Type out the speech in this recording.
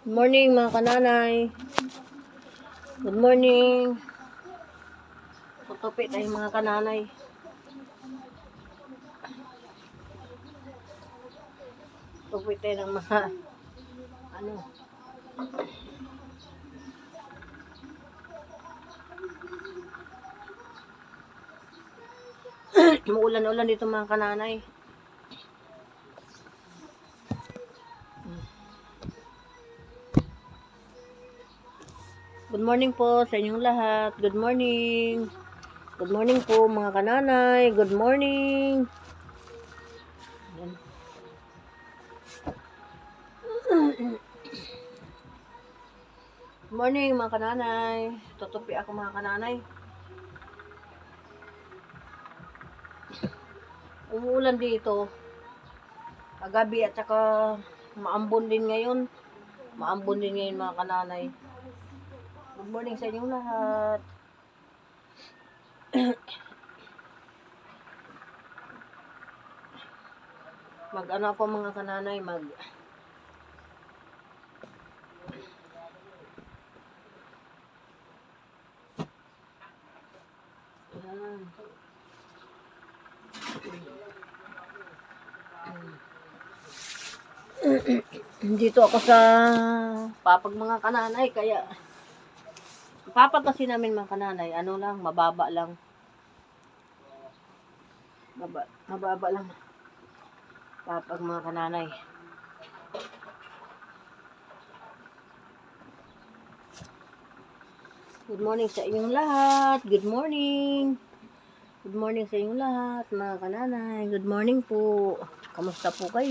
Good morning mga kananay. Good morning. Tutupi tayo mga kananay. Tutupi tayo ng mga Muulan-ulan dito mga kananay. Good morning po sa inyong lahat. Good morning. Good morning po mga kananay. Good morning. Good morning mga kananay. Tutupi ako mga kananay. Umuulan dito. Kagabi at saka maambon din ngayon. Maambon din ngayon mga kananay. Good morning sa inyong lahat. Mag-ano ako mga kananay, dito ako sa papag mga kananay, kaya papag kasi namin mga kananay, ano lang, mababa lang. Mababa lang. Papag mga kananay. Good morning sa inyong lahat. Good morning. Good morning sa inyong lahat mga kananay. Good morning po. Kamusta po kayo?